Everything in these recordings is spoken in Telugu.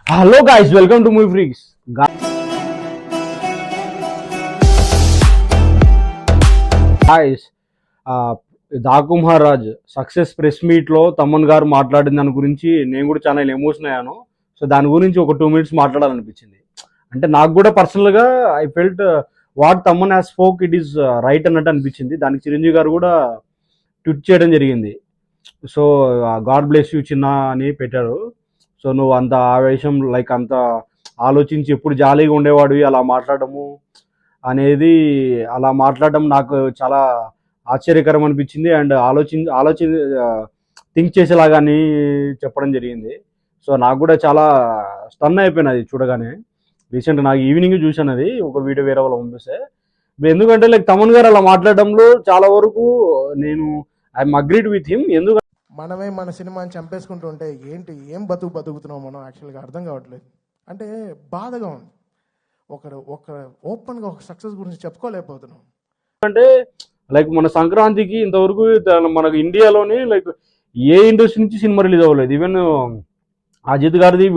Hello guys, welcome to Movie Freaks. Guys, Daaku Maharaj success press meet లో తమ్మన్ గారు మాట్లాడిన దాని గురించి నేను కూడా చాలా ఎమోషన్ అయ్యాను. సో దాని గురించి ఒక 2 minutes మాట్లాడాలనిపించింది. అంటే నాకు కూడా పర్సనల్ గా I felt what Thaman has spoke it is right అన్నట్టు అనిపించింది. దానికి చిరంజీవి గారు కూడా ట్వీట్ చేయడం జరిగింది. సో గాడ్ బ్లెస్ యూ చిన్న అని పెట్టారు. సో నువ్వు అంత ఆవేశం లైక్ అంత ఆలోచించి ఎప్పుడు జాలీగా ఉండేవాడివి అలా మాట్లాడము అనేది అలా మాట్లాడడం నాకు చాలా ఆశ్చర్యకరం అనిపించింది. అండ్ ఆలోచి థింక్ చేసేలాగా అని చెప్పడం జరిగింది. సో నాకు కూడా చాలా స్టన్ అయిపోయినది చూడగానే. రీసెంట్ నాకు ఈవినింగ్ చూసాను అది ఒక వీడియో వేరే వాళ్ళు పంపిస్తే. ఎందుకంటే లైక్ తమన్ గారు అలా మాట్లాడడంలో చాలా వరకు నేను ఐఎమ్ అగ్రీడ్ విత్ హిమ్. ఎందుకంటే మనమే మన సినిమాని చంపేసుకుంటూ ఉంటే ఏం బతుకుతున్నాం మనం యాక్చువల్గా అర్థం కావట్లేదు. అంటే బాధగా ఉంది. ఒక ఓపెన్గా ఒక సక్సెస్ గురించి చెప్పుకోలేకపోతున్నాం. అంటే లైక్ మన సంక్రాంతికి ఇంతవరకు మనకు ఇండియాలోనే లైక్ ఏ ఇండస్ట్రీ నుంచి సినిమా రిలీజ్ అవ్వలేదు. ఈవెన్ అజిత్ గారిది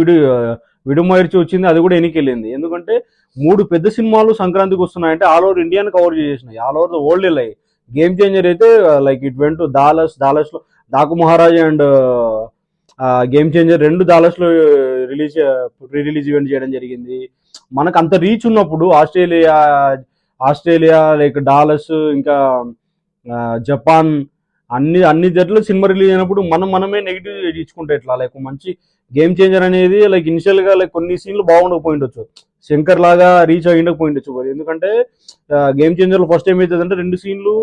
విడుమర్చి వచ్చింది, అది కూడా ఎన్నికెళ్ళింది. ఎందుకంటే 3 పెద్ద సినిమాలు సంక్రాంతికి వస్తున్నాయంటే ఆల్ ఓవర్ ఇండియాని కవర్ చేసేసినాయి, ఆల్ ఓవర్ ద వరల్డ్ వెళ్ళాయి. గేమ్ చేంజర్ అయితే లైక్ ఇట్ వెంట్ టు డాలస్లో Daaku Maharaj and game changer 2 డాలస్లో ప్రీ రిలీజ్ ఈవెంట్ చేయడం జరిగింది. మనకు అంత రీచ్ ఉన్నప్పుడు ఆస్ట్రేలియా లైక్ డాలస్ ఇంకా జపాన్ అన్ని జట్లు సినిమా రిలీజ్ అయినప్పుడు మనమే నెగిటివ్ ఇచ్చుకుంటే ఎట్లా. లైక్ మంచి గేమ్ చేంజర్ అనేది లైక్ ఇనిషియల్గా లైక్ కొన్ని సీన్లు బాగుండకపోయిండొచ్చు, శంకర్ లాగా రీచ్ అయ్యిండకపోయిండొచ్చు. ఎందుకంటే గేమ్ చేంజర్లో ఫస్ట్ ఏం అవుతుంది అంటే 2 సీన్లు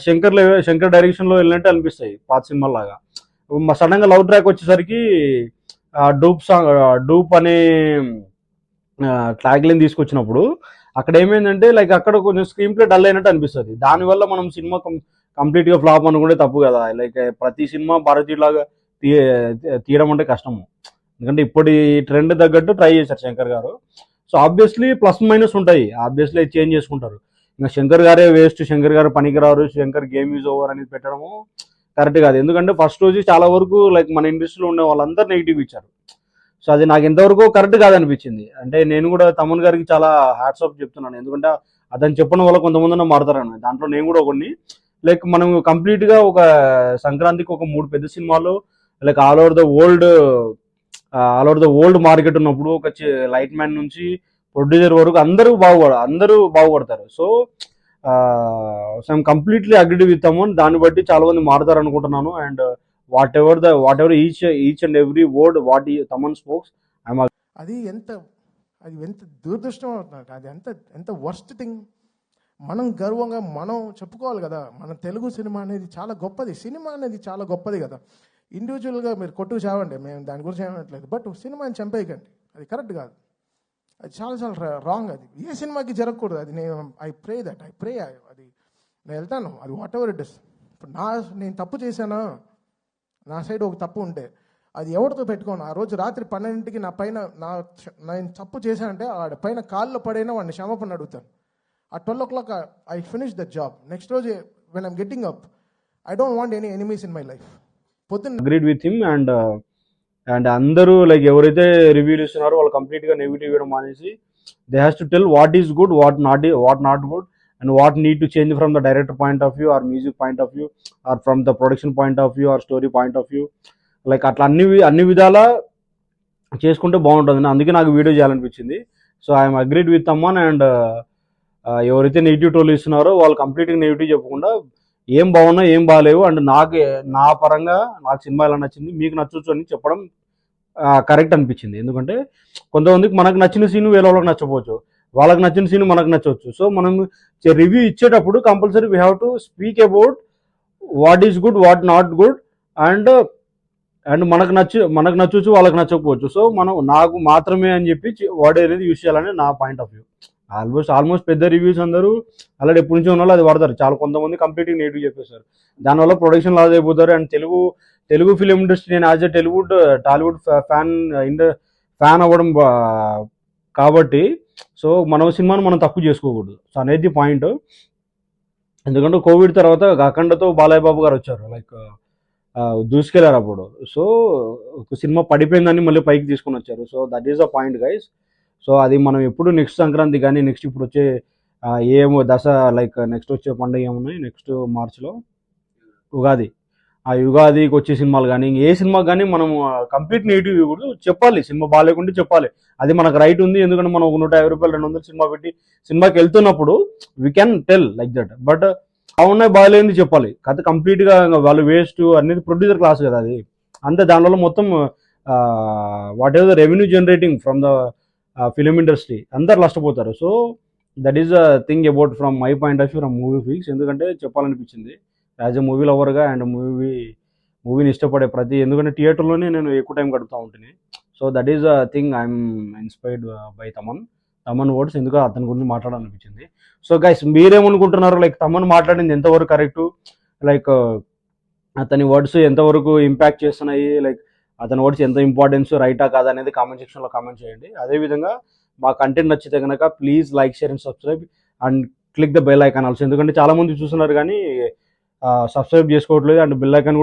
శంకర్ డైరెక్షన్లో వెళ్ళినట్టు అనిపిస్తాయి పాత సినిమా లాగా. సడన్గా లవ్ ట్రాక్ వచ్చేసరికి డూప్ అనే ట్యాగ్ లైన్ తీసుకొచ్చినప్పుడు అక్కడ ఏమైందంటే లైక్ అక్కడ కొంచెం స్క్రీన్ ప్లే డల్ అయినట్టు అనిపిస్తుంది. దానివల్ల మనం సినిమా కంప్లీట్గా ఫ్లాప్ అనుకుంటే తప్పు కదా. లైక్ ప్రతి సినిమా భారతీయులాగా తీయడం అంటే కష్టము. ఎందుకంటే ఇప్పటి ట్రెండ్ తగ్గట్టు ట్రై చేశారు శంకర్ గారు. సో ఆబ్వియస్లీ ప్లస్ మైనస్ ఉంటాయి, ఆబ్వియస్లీ చేంజ్ చేసుకుంటారు. ఇంకా శంకర్ గారే వేస్ట్, శంకర్ గారు పనికిరారు, శంకర్ గేమ్ యూజ్ ఓవర్ అనేది పెట్టడము కరెక్ట్ కాదు. ఎందుకంటే ఫస్ట్ రోజు చాలా వరకు లైక్ మన ఇండస్ట్రీలో ఉండే వాళ్ళందరూ నెగిటివ్ ఇచ్చారు. సో అది నాకు ఎంతవరకు కరెక్ట్ కాదనిపించింది. అంటే నేను కూడా తమన్ గారికి చాలా హ్యాట్స్ ఆఫ్ చెప్తున్నాను. ఎందుకంటే అతను చెప్పడం వల్ల కొంతమంది మారుతారని, దాంట్లో నేను కూడా ఒకటి. లైక్ మనం కంప్లీట్గా ఒక సంక్రాంతికి ఒక 3 పెద్ద సినిమాలు like all over the world market ఉన్నప్పుడు ఒక లైట్ మ్యాన్ నుంచి ప్రొడ్యూసర్ వరకు అందరూ బాగుపడతారు. So I'm completely agreed with Thaman. దాన్ని బట్టి చాలా మంది మారుతారు అనుకుంటున్నాను. And what ever each and every word what Thaman spokes అది ఎంత దురదృష్టం అవుతుంది. అది ఎంత వర్స్ట్ థింగ్. మనం గర్వంగా మనం చెప్పుకోవాలి కదా, మన తెలుగు సినిమా అనేది చాలా గొప్పది, సినిమా అనేది చాలా గొప్పది కదా. ఇండివిజువల్గా మీరు కొట్టుకు చావండి, మేము దాని గురించి ఏమనట్లేదు. బట్ సినిమాని చంపేయకండి, అది కరెక్ట్ కాదు. అది చాలా రాంగ్. అది ఏ సినిమాకి జరగకూడదు. అది ఐ ప్రే అది నేను వెళ్తాను, అది వాట్ ఎవర్ ఇట్ ఇస్. ఇప్పుడు నేను తప్పు చేశానా, నా సైడ్ ఒక తప్పు ఉంటే అది ఎవరితో పెట్టుకోను. ఆ రోజు రాత్రి 12ంటికి నా పైన నేను తప్పు చేశానంటే ఆడ పైన కాళ్ళు పడైనా వాడిని క్షమాపణ అడుగుతాను. ఆ 12 o'clock I finish the job. Next రోజు when I'm getting up I don't want any enemies in my life. పొద్దున్న అగ్రీడ్ విత్ హిమ్. అండ్ అందరూ లైక్ ఎవరైతే రివ్యూలు ఇస్తున్నారో వాళ్ళు కంప్లీట్గా నెగిటివ్ ఇవ్వడం మానేసి they has to tell what is good, what not good, and what need to change from the director point of view, or music point of view, or from the production point of view, are story point of view. Like అట్లా అన్ని విధాలా చేసుకుంటే బాగుంటుంది. అందుకే నాకు వీడియో చేయాలనిపించింది. So I'm agreed with Thaman. And ఎవరైతే నెగిటివ్ ట్రోల్ ఇస్తున్నారో వాళ్ళు కంప్లీట్గా నెగిటివ్ చెప్పకుండా ఏం బాగున్నా ఏం బాగాలేవు అండ్ నా పరంగా నాకు సినిమా ఎలా నచ్చింది, మీకు నచ్చవచ్చు అని చెప్పడం కరెక్ట్ అనిపించింది. ఎందుకంటే కొంతమందికి మనకు నచ్చిన సీన్ వేరే వాళ్ళకి నచ్చకపోవచ్చు, వాళ్ళకి నచ్చిన సీన్ మనకు నచ్చవచ్చు. సో మనం రివ్యూ ఇచ్చేటప్పుడు compulsory we have to speak about what is good, what not good, and మనకు నచ్చవచ్చు, వాళ్ళకి నచ్చకపోవచ్చు. సో మనం నాకు మాత్రమే అని చెప్పి వర్డ్ అనేది యూజ్ చేయాలని నా పాయింట్ ఆఫ్ వ్యూ. ఆల్మోస్ట్ పెద్ద రివ్యూస్ అందరూ అలాంటి ఎప్పటి నుంచి ఉన్నారో అది వాడతారు. చాలా కొంతమంది కంప్లీట్గా నెగిటివ్ చెప్పేస్తారు, దానివల్ల ప్రొడక్షన్ లాస్ అయిపోతారు. అండ్ తెలుగు ఫిలిం ఇండస్ట్రీ నేను యాజ్ ఎ టాలీవుడ్ ఫ్యాన్ అవ్వడం కాబట్టి సో మన సినిమాను మనం తక్కువ చేసుకోకూడదు. సో అనేది పాయింట్. ఎందుకంటే కోవిడ్ తర్వాత అఖండతో బాలయ్య బాబు గారు వచ్చారు. లైక్ దూసుకెళ్ళారు అప్పుడు. సో ఒక సినిమా పడిపోయిందని మళ్ళీ పైకి తీసుకొని వచ్చారు. So that is the point guys. So అది మనం ఎప్పుడు నెక్స్ట్ సంక్రాంతి కానీ నెక్స్ట్ ఇప్పుడు వచ్చే ఏమో లైక్ నెక్స్ట్ వచ్చే పండుగ ఏమున్నాయి నెక్స్ట్ మార్చ్లో ఉగాది. ఆ యుగాదికి వచ్చే సినిమాలు కానీ ఏ సినిమా కానీ మనం కంప్లీట్ నెగిటివ్ ఇవ్వకూడదు. చెప్పాలి సినిమా బాగాలేకుంటే చెప్పాలి. అది మనకు రైట్ ఉంది. ఎందుకంటే మనం ఒక రూ. 150 200 సినిమా పెట్టి సినిమాకి వెళ్తున్నప్పుడు we can tell like that. But అవునాయి బాగాలేని చెప్పాలి. కథ కంప్లీట్గా వాళ్ళు వేస్ట్ అనేది ప్రొడ్యూసర్ క్లాస్ కదా అది. అంతే దానివల్ల మొత్తం what ever the revenue generating from the film industry అందరు నష్టపోతారు. So that is the thing about from my point of view from movie fix. ఎందుకంటే చెప్పాలనిపించింది యాజ్ ఎ మూవీ లవర్గా అండ్ మూవీని ఇష్టపడే ఎందుకంటే థియేటర్లోనే నేను ఎక్కువ టైం గడుపుతూ ఉంటుంది. So that is the thing I'm inspired by Thaman words. ఎందుకు అతని గురించి మాట్లాడాలనిపించింది. సో గైస్ మీరేమనుకుంటున్నారు, లైక్ తమన్ మాట్లాడింది ఎంతవరకు కరెక్టు, లైక్ అతని వర్డ్స్ ఎంతవరకు ఇంపాక్ట్ చేస్తున్నాయి, లైక్ అతని వర్డ్స్ ఎంత ఇంపార్టెన్స్ రైటా కాదా అనేది కామెంట్ సెక్షన్లో కామెంట్ చేయండి. అదేవిధంగా మా కంటెంట్ నచ్చితే కనుక please like share and subscribe and click the bell icon also. ఎందుకంటే చాలామంది చూస్తున్నారు కానీ సబ్స్క్రైబ్ చేసుకోవట్లేదు. అండ్ బెల్ ఐకాన్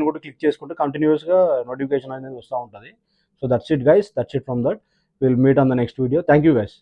కూడా క్లిక్ చేసుకుంటే కంటిన్యూస్గా నోటిఫికేషన్ అనేది వస్తూ ఉంటుంది. So that's it guys, that's it from that. Will meet on the next video. Thank you guys.